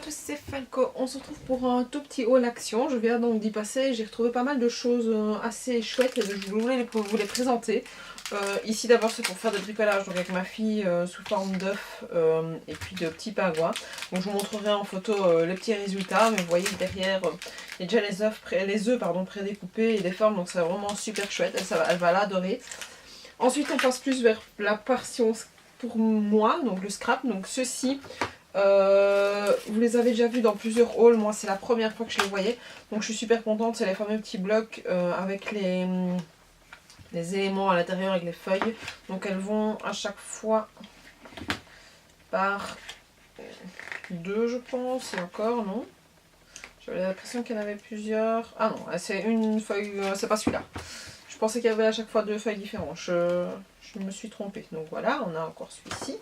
tous, c'est Falco. On se retrouve pour un tout petit haul action. Je viens donc d'y passer. J'ai retrouvé pas mal de choses assez chouettes et je voulais vous les présenter. Ici d'abord c'est pour faire des bricolages donc avec ma fille sous forme d'œufs et puis de petits pingouins. Donc je vous montrerai en photo les petits résultats. Mais vous voyez que derrière il y a déjà les œufs prédécoupés et des formes. Donc c'est vraiment super chouette. Elle va l'adorer. Ensuite on passe plus vers la portion pour moi, donc le scrap. Donc ceci... vous les avez déjà vus dans plusieurs hauls, moi c'est la première fois que je les voyais, donc je suis super contente. C'est les fameux petits blocs avec les éléments à l'intérieur avec les feuilles, donc elles vont à chaque fois par deux je pense, et encore non, j'avais l'impression qu'il y en avait plusieurs, ah non c'est une feuille, c'est pas celui-là, je pensais qu'il y avait à chaque fois deux feuilles différentes, je me suis trompée. Donc voilà, on a encore celui-ci.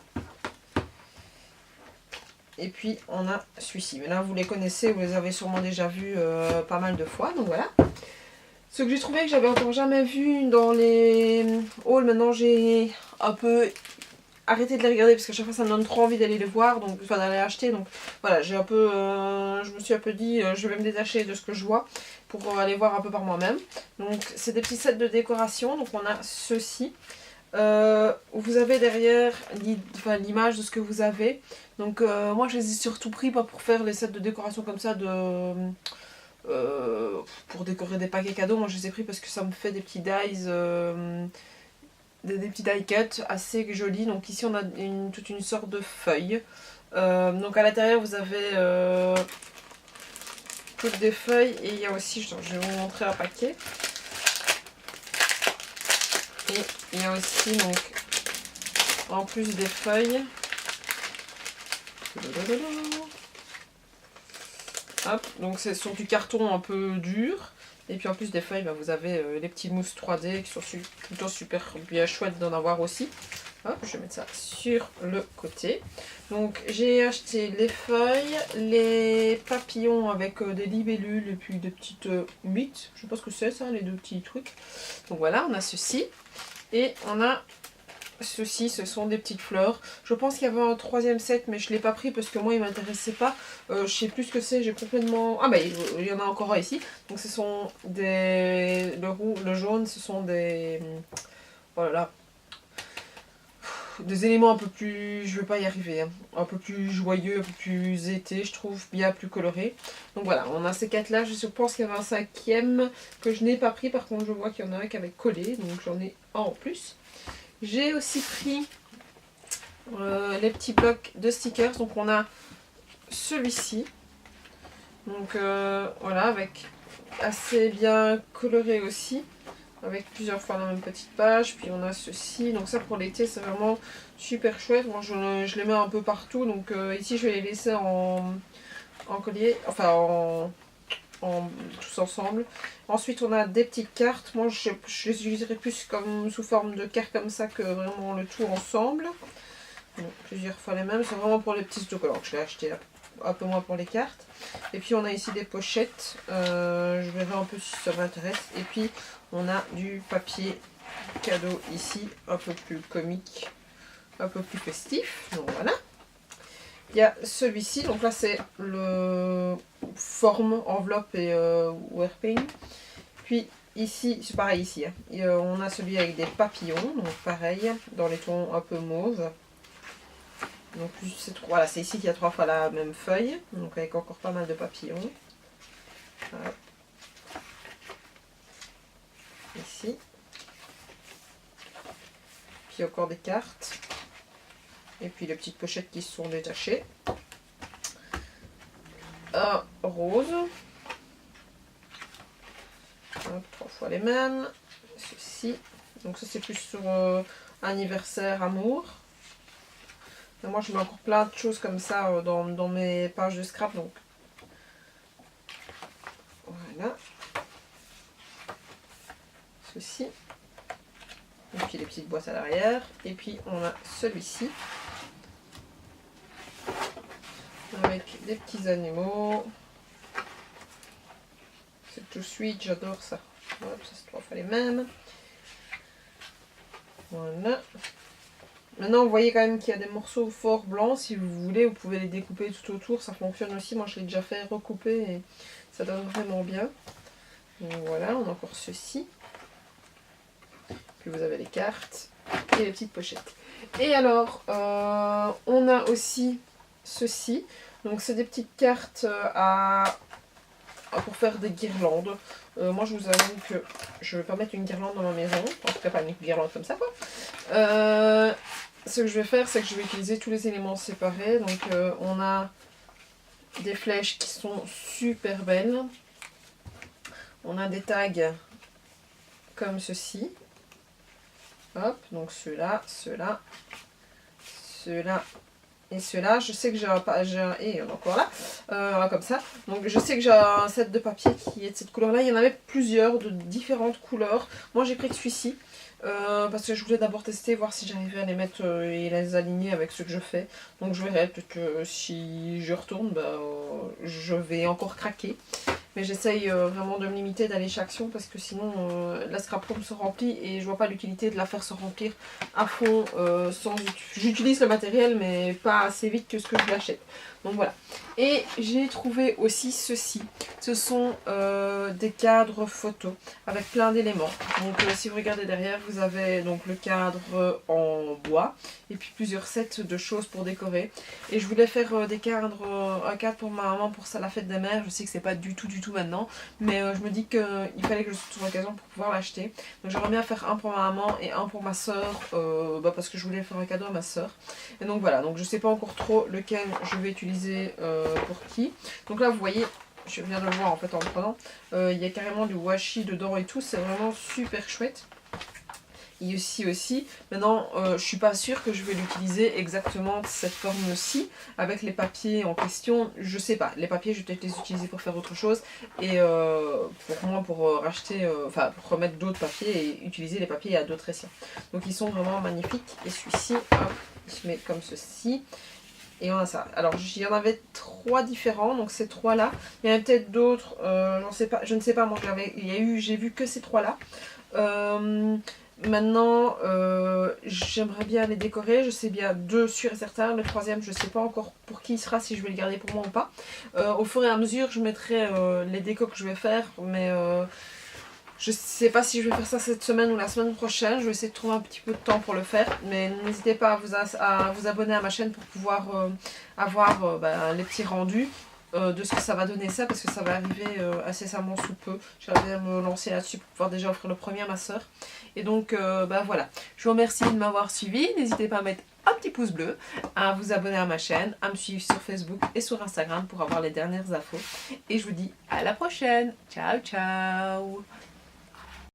Et puis on a celui-ci. Mais là vous les connaissez, vous les avez sûrement déjà vus pas mal de fois. Donc voilà. Ce que j'ai trouvé que j'avais encore jamais vu dans les hauls, maintenant j'ai un peu arrêté de les regarder parce qu'à chaque fois ça me donne trop envie d'aller les voir, donc enfin d'aller acheter. Donc voilà, j'ai un peu, je me suis un peu dit je vais me détacher de ce que je vois pour aller voir un peu par moi-même. Donc c'est des petits sets de décoration. Donc on a ceci. Vous avez derrière l'image de ce que vous avez. Donc moi je les ai surtout pris pas pour faire les sets de décoration comme ça pour décorer des paquets cadeaux. Moi je les ai pris parce que ça me fait des petits dies des petits die cuts assez jolis. Donc ici on a toute une sorte de feuille. Donc à l'intérieur vous avez toutes des feuilles et il y a aussi, je vais vous montrer un paquet. Et il y a aussi donc en plus des feuilles. Hop, donc c'est sur du carton un peu dur. Et puis en plus des feuilles, vous avez les petites mousses 3D qui sont plutôt super bien chouettes d'en avoir aussi. Hop, je vais mettre ça sur le côté. Donc j'ai acheté les feuilles, les papillons avec des libellules et puis des petites huîtres. Je sais pas ce que c'est ça, les deux petits trucs. Donc voilà, on a ceci. Et on a ceci, ce sont des petites fleurs. Je pense qu'il y avait un troisième set, mais je ne l'ai pas pris parce que moi il ne m'intéressait pas. Je sais plus ce que c'est, j'ai complètement... Ah bah il y en a encore un ici. Donc ce sont des... Le jaune, ce sont des... Voilà. Des éléments un peu plus... Je ne vais pas y arriver. Hein. Un peu plus joyeux, un peu plus été, je trouve. Bien plus coloré. Donc voilà, on a ces quatre là. Je pense qu'il y avait un cinquième que je n'ai pas pris. Par contre, je vois qu'il y en a un qui avait collé. Donc j'en ai un en plus. J'ai aussi pris les petits blocs de stickers. Donc on a celui-ci. Donc voilà, avec assez bien coloré aussi. Avec plusieurs fois la même petite page. Puis on a ceci. Donc ça pour l'été c'est vraiment super chouette. Moi je les mets un peu partout. Donc ici je vais les laisser en collier. Enfin tous ensemble. Ensuite on a des petites cartes. Moi je les utiliserai plus comme sous forme de cartes comme ça que vraiment le tout ensemble. Donc, plusieurs fois les mêmes. C'est vraiment pour les petits autocollants que je l'ai acheté là. Un peu moins pour les cartes. Et puis on a ici des pochettes. Je verrai un peu si ça m'intéresse. Et puis on a du papier cadeau ici. Un peu plus comique. Un peu plus festif. Donc voilà. Il y a celui-ci, donc là c'est le forme, enveloppe et Wearpaint. Puis ici, c'est pareil ici, hein. On a celui avec des papillons, donc pareil, dans les tons un peu mauve. Donc voilà, c'est ici qu'il y a 3 fois la même feuille, donc avec encore pas mal de papillons. Voilà. Ici. Puis encore des cartes. Et puis les petites pochettes qui se sont détachées. Un rose. Hop, 3 fois les mêmes. Ceci. Donc ça c'est plus sur anniversaire, amour. Et moi je mets encore plein de choses comme ça dans mes pages de scrap. Donc voilà. Ceci. Et puis les petites boîtes à l'arrière. Et puis on a celui-ci. Avec des petits animaux. C'est tout sweet, j'adore ça. Hop, ça c'est 3 fois les mêmes. Voilà. Maintenant, vous voyez quand même qu'il y a des morceaux fort blancs. Si vous voulez, vous pouvez les découper tout autour. Ça fonctionne aussi. Moi, je l'ai déjà fait recouper et ça donne vraiment bien. Donc voilà, on a encore ceci. Puis vous avez les cartes et les petites pochettes. Et alors, on a aussi ceci. Donc, c'est des petites cartes pour faire des guirlandes. Moi, je vous avoue que je ne vais pas mettre une guirlande dans ma maison. En tout cas, pas une guirlande comme ça, quoi. Ce que je vais faire, c'est que je vais utiliser tous les éléments séparés. Donc, on a des flèches qui sont super belles. On a des tags comme ceci. Hop, donc ceux-là, ceux-là, ceux-là et ceux-là. Je sais que j'ai un... Et on est encore là, comme ça. Donc je sais que j'ai un set de papier qui est de cette couleur-là. Il y en avait plusieurs de différentes couleurs. Moi j'ai pris que celui-ci. Parce que je voulais d'abord tester, voir si j'arrivais à les mettre et les aligner avec ce que je fais. Donc je verrai, peut-être que si je retourne, je vais encore craquer. Mais j'essaye vraiment de me limiter d'aller chez Action parce que sinon la scraproom se remplit et je vois pas l'utilité de la faire se remplir à fond sans... J'utilise le matériel mais pas assez vite que ce que je l'achète. Donc voilà. Et j'ai trouvé aussi ceci. Ce sont des cadres photos avec plein d'éléments. Donc si vous regardez derrière, vous avez donc le cadre en bois et puis plusieurs sets de choses pour décorer. Et je voulais faire des cadres, un cadre pour ma maman pour ça, la fête des mères. Je sais que c'est pas du tout maintenant, mais je me dis qu'il fallait que je trouve l'occasion pour pouvoir l'acheter. Donc j'aimerais bien faire un pour ma maman et un pour ma soeur, parce que je voulais faire un cadeau à ma soeur. Et donc voilà, donc je sais pas encore trop lequel je vais utiliser pour qui. Donc là vous voyez, je viens de le voir en fait en le prenant, il y a carrément du washi dedans et tout, c'est vraiment super chouette. Et aussi, maintenant je suis pas sûre que je vais l'utiliser exactement de cette forme-ci, avec les papiers en question, je sais pas, les papiers je vais peut-être les utiliser pour faire autre chose, et pour racheter, pour remettre d'autres papiers et utiliser les papiers à d'autres essais. Donc ils sont vraiment magnifiques, et celui-ci, hop, il se met comme ceci. Et on a ça. Alors il y en avait 3 différents, donc ces 3 là. Il y en a peut-être d'autres, je ne sais pas, moi j'ai vu que ces 3 là. Maintenant, j'aimerais bien les décorer. Je sais bien 2 sûrs et certains. Le 3e, je ne sais pas encore pour qui il sera, si je vais le garder pour moi ou pas. Au fur et à mesure, je mettrai les décos que je vais faire, mais je sais pas si je vais faire ça cette semaine ou la semaine prochaine. Je vais essayer de trouver un petit peu de temps pour le faire. Mais n'hésitez pas à vous abonner à ma chaîne pour pouvoir avoir les petits rendus de ce que ça va donner ça, parce que ça va arriver incessamment sous peu. J'aimerais bien me lancer là-dessus pour pouvoir déjà offrir le premier à ma soeur. Et donc voilà, je vous remercie de m'avoir suivi. N'hésitez pas à mettre un petit pouce bleu, à vous abonner à ma chaîne, à me suivre sur Facebook et sur Instagram pour avoir les dernières infos. Et je vous dis à la prochaine. Ciao ciao.